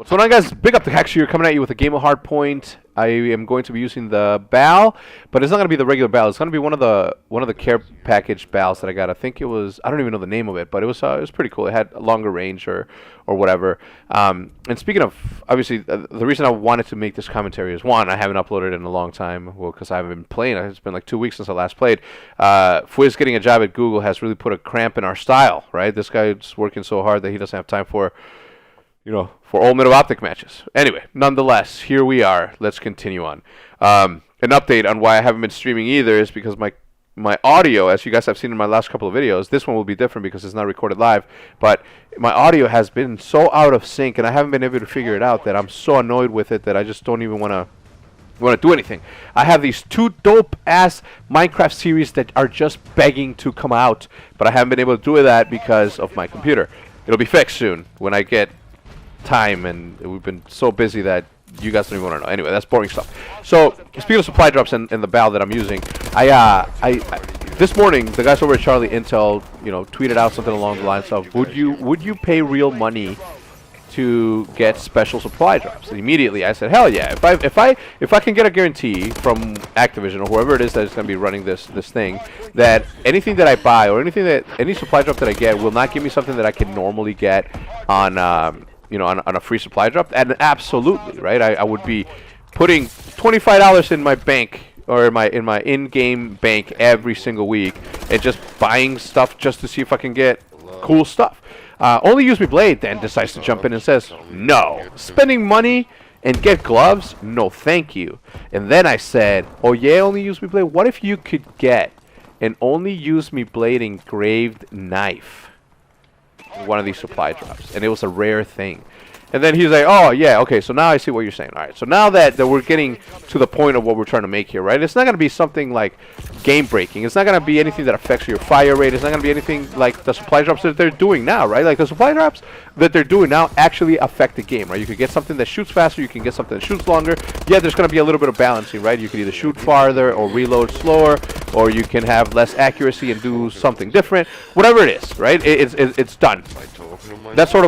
What's going on, guys? Big up the HECZ here, coming at you with a game of Hardpoint. I am going to be using the BAL, but it's not going to be the regular BAL. It's going to be one of the care package BALs that I got. I think it was, I don't even know the name of it, but it was pretty cool. It had a longer range or whatever. And speaking of, obviously, the reason I wanted to make this commentary is, one, I haven't uploaded in a long time, well, because I haven't been playing. It's been like 2 weeks since I last played. Fwiz getting a job at Google has really put a cramp in our style, right? This guy's working so hard that he doesn't have time for all middle optic matches. Anyway, nonetheless, here we are. Let's continue on. An update on why I haven't been streaming either is because my audio, as you guys have seen in my last couple of videos, this one will be different because it's not recorded live, but my audio has been so out of sync, and I haven't been able to figure it out that I'm so annoyed with it that I just don't even want to do anything. I have these 2 dope-ass Minecraft series that are just begging to come out, but I haven't been able to do that because of my computer. It'll be fixed soon when I get time, and we've been so busy that you guys don't even want to know. Anyway, that's boring stuff. So speaking of supply drops and the BAL that I'm using, I this morning the guys over at Charlie Intel tweeted out something along the lines of, would you pay real money to get special supply drops? And immediately I said, hell yeah. If I can get a guarantee from Activision or whoever it is that is going to be running this thing, that anything that I buy or any supply drop that I get will not give me something that I can normally get on on a free supply drop, and absolutely, right? I would be putting $25 in my bank, or in my in-game bank every single week, and just buying stuff just to see if I can get cool stuff. Only Use Me Blade then decides to jump in and says, no, spending money and get gloves? No, thank you. And then I said, oh yeah, Only Use Me Blade, what if you could get an Only Use Me Blade engraved knife? One of these supply drops, and it was a rare thing. And then he's like, oh yeah, okay, so now I see what you're saying. Alright, so now that we're getting to the point of what we're trying to make here, right? It's not going to be something like game breaking. It's not going to be anything that affects your fire rate. It's not going to be anything like the supply drops that they're doing now, right? Like the supply drops that they're doing now actually affect the game, right? You could get something that shoots faster, you can get something that shoots longer. Yeah, there's going to be a little bit of balancing, right? You can either shoot farther or reload slower, or you can have less accuracy and do something different. Whatever it is, right? It's done. That sort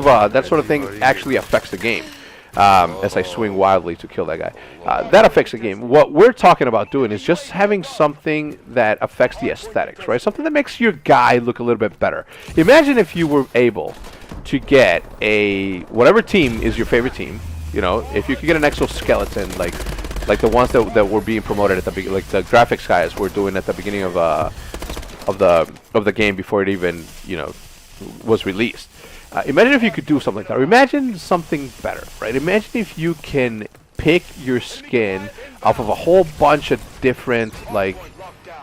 of thing actually affects the game. As I swing wildly to kill that guy, that affects the game. What we're talking about doing is just having something that affects the aesthetics, right? Something that makes your guy look a little bit better. Imagine if you were able to get whatever team is your favorite team. If you could get an exoskeleton like the ones that were being promoted at the beginning, like the graphics guys were doing at the beginning of the game before it even was released. Imagine if you could do something like that. Or imagine something better, right? Imagine if you can pick your skin off of a whole bunch of different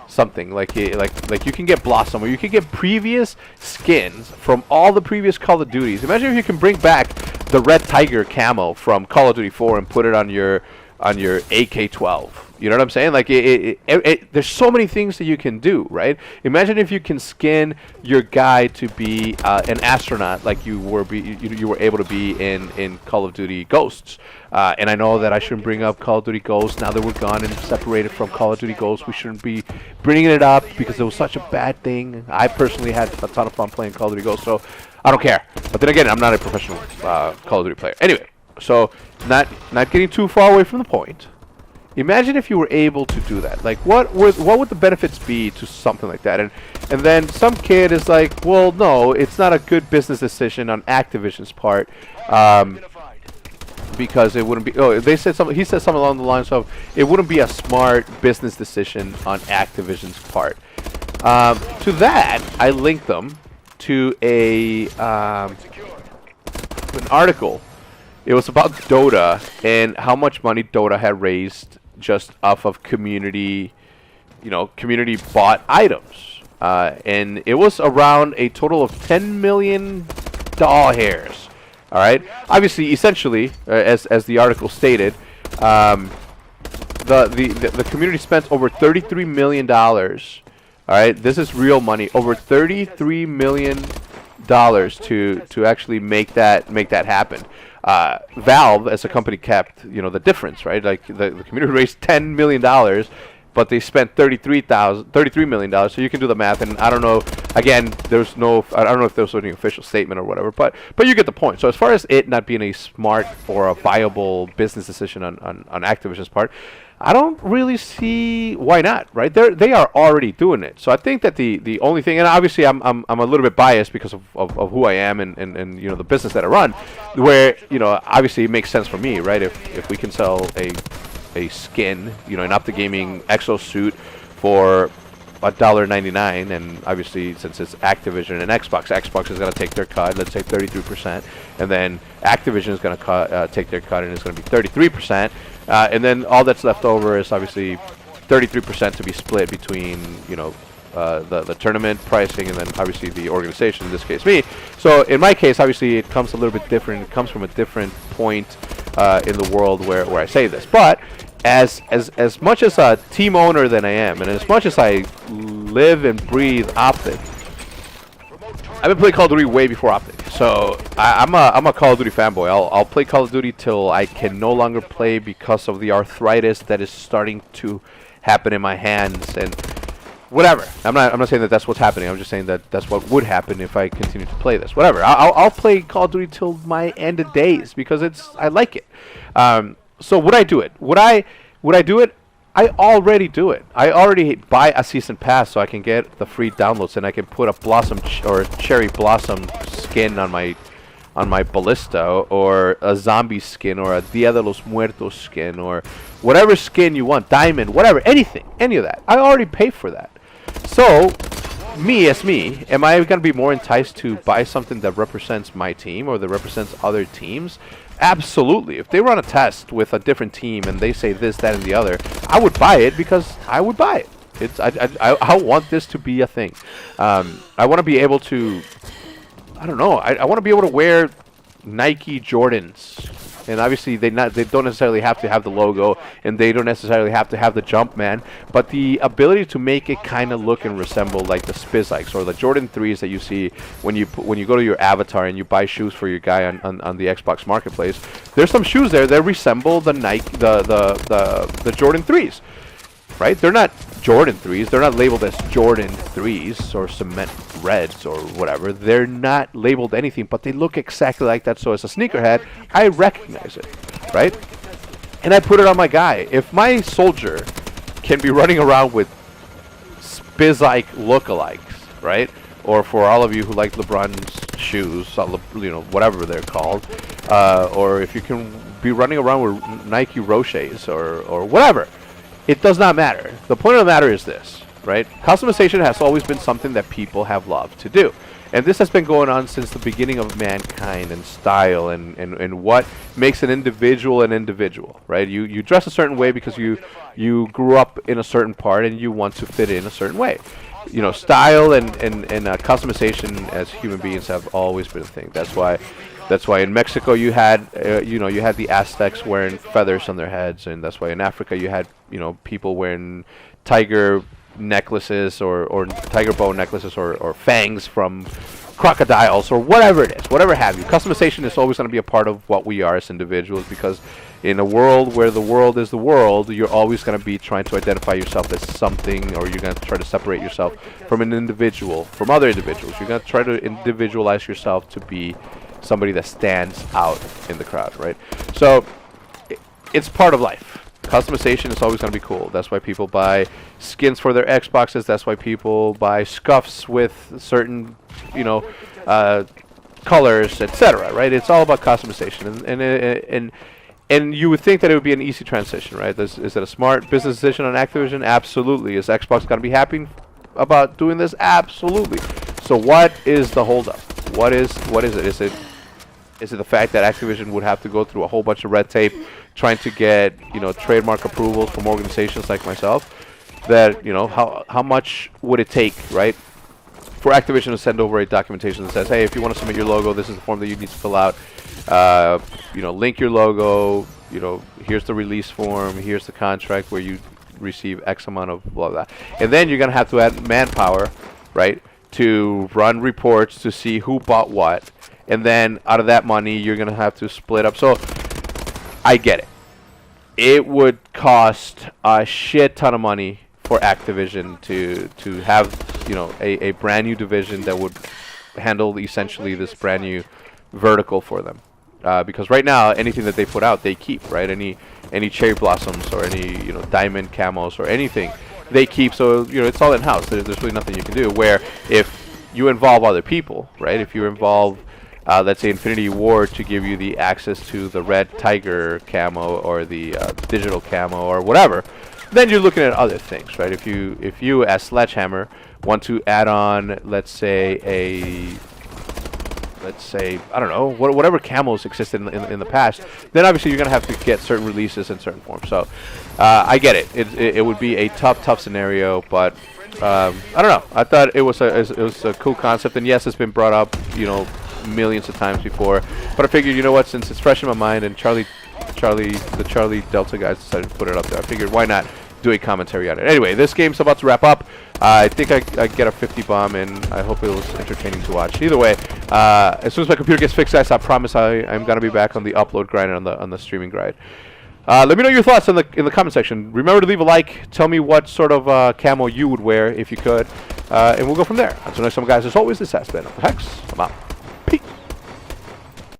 something like you can get Blossom, or you can get previous skins from all the previous Call of Duties. Imagine if you can bring back the Red Tiger camo from Call of Duty 4 and put it on your AK-12. You know what I'm saying? Like there's so many things that you can do, right? Imagine if you can skin your guy to be an astronaut, like you were able to be in Call of Duty Ghosts. And I know that I shouldn't bring up Call of Duty Ghosts now that we're gone and separated from Call of Duty Ghosts. We shouldn't be bringing it up because it was such a bad thing. I personally had a ton of fun playing Call of Duty Ghosts, so I don't care. But then again, I'm not a professional Call of Duty player. Anyway, so not getting too far away from the point. Imagine if you were able to do that. Like, what would the benefits be to something like that? And then some kid is like, well, no, it's not a good business decision on Activision's part, because it wouldn't be. Oh, he said something along the lines of, it wouldn't be a smart business decision on Activision's part. To that, I linked them to an article. It was about Dota and how much money Dota had raised just off of community bought items, and it was around a total of 10 million doll hairs. All right, obviously, essentially, as the article stated, the community spent over $33 million. All right, this is real money, over $33 million to actually make that happen. Valve, as a company, kept the difference, right? Like the community raised $10 million, but they spent $33 million. So you can do the math, and I don't know. Again, I don't know if there was any official statement or whatever, but you get the point. So as far as it not being a smart or a viable business decision on Activision's part, I don't really see why not, right? They are already doing it. So I think that the only thing, and obviously I'm a little bit biased because of who I am and you know, the business that I run, where, you know, obviously it makes sense for me, right? If we can sell a skin, you know, an Optigaming exosuit for $1.99, and obviously since it's Activision and Xbox is going to take their cut, let's say 33%, and then Activision is going to take their cut, and it's going to be 33%. And then all that's left over is obviously 33% to be split between, you know, the tournament pricing and then obviously the organization, in this case me. So in my case, obviously it comes a little bit different. It comes from a different point in the world where I say this. But as much as a team owner that I am, and as much as I live and breathe Optic, I've been playing Call of Duty way before Optic, so I'm a Call of Duty fanboy. I'll play Call of Duty till I can no longer play because of the arthritis that is starting to happen in my hands and whatever. I'm not saying that that's what's happening. I'm just saying that that's what would happen if I continue to play this. Whatever. I'll play Call of Duty till my end of days because I like it. So would I do it? Would I do it? I already do it. I already buy a season pass so I can get the free downloads, and I can put a blossom or cherry blossom skin on my ballista, or a zombie skin, or a Dia de los Muertos skin, or whatever skin you want, diamond, whatever, anything, any of that. I already pay for that. So me, am I going to be more enticed to buy something that represents my team or that represents other teams? Absolutely. If they run a test with a different team and they say this, that, and the other, I would buy it because I would buy it. I want this to be a thing. I want to be able to, I don't know, I want to be able to wear Nike Jordans. And obviously they don't necessarily have to have the logo, and they don't necessarily have to have the Jumpman, but the ability to make it kind of look and resemble like the Spizikes or the Jordan 3s that you see when you go to your avatar and you buy shoes for your guy on the Xbox Marketplace. There's some shoes there that resemble the Nike the Jordan 3s. Right? They're not Jordan 3s. They're not labeled as Jordan 3s or Cement Reds or whatever. They're not labeled anything, but they look exactly like that. So as a sneakerhead, I recognize it, right? And I put it on my guy. If my soldier can be running around with Spizike lookalikes, right? Or for all of you who like LeBron's shoes, you know, whatever they're called, or if you can be running around with Nike Roches or whatever. It does not matter. The point of the matter is this, right? Customization has always been something that people have loved to do. And this has been going on since the beginning of mankind, and style and what makes an individual, right? You dress a certain way because you grew up in a certain part and you want to fit in a certain way. You know, style and customization as human beings have always been a thing. That's why in Mexico you had the Aztecs wearing feathers on their heads, and that's why in Africa you had, you know, people wearing tiger necklaces or tiger bone necklaces or fangs from crocodiles or whatever it is, whatever have you. Customization is always going to be a part of what we are as individuals, because in a world where the world is the world, you're always going to be trying to identify yourself as something, or you're going to try to separate yourself from an individual, from other individuals. You're going to try to individualize yourself to be somebody that stands out in the crowd, right? So it's part of life. Customization is always going to be cool. That's why people buy skins for their Xboxes. That's why people buy scuffs with certain, you know, colors, etc. Right? It's all about customization, and you would think that it would be an easy transition, right? Is it a smart business decision on Activision? Absolutely. Is Xbox going to be happy about doing this? Absolutely. So what is the holdup? What is it? Is it the fact that Activision would have to go through a whole bunch of red tape trying to get, you know, trademark approvals from organizations like myself? That, you know, how much would it take, right, for Activision to send over a documentation that says, hey, if you want to submit your logo, this is the form that you need to fill out. You know, link your logo. You know, here's the release form. Here's the contract where you receive X amount of blah blah. And then you're gonna have to add manpower, right, to run reports to see who bought what. And then out of that money, you're going to have to split up. So I get it. It would cost a shit ton of money for Activision to have, you know, a brand new division that would handle essentially this brand new vertical for them. Because right now, anything that they put out, they keep, right? Any cherry blossoms or any, you know, diamond camos or anything, they keep. So, you know, it's all in house. There's really nothing you can do. Where if you involve other people, right? If you involve, let's say, Infinity Ward to give you the access to the red tiger camo or the digital camo or whatever, then you're looking at other things, right? If you as Sledgehammer want to add on, let's say I don't know, whatever camos existed in the past, then obviously you're gonna have to get certain releases in certain forms. So I get it. It would be a tough scenario, but I don't know. I thought it was a cool concept, and yes, it's been brought up, you know, millions of times before. But I figured, you know what, since it's fresh in my mind, and the Charlie Delta guys decided to put it up there, I figured why not do a commentary on it. Anyway, this game's about to wrap up. I think I get a 50 bomb, and I hope it was entertaining to watch. Either way, as soon as my computer gets fixed, guys, I promise I'm gonna be back on the upload grind and on the streaming grind. Let me know your thoughts in the comment section. Remember to leave a like. Tell me what sort of camo you would wear if you could, and we'll go from there. Until next time, guys. As always, this has been HECZ. I'm out.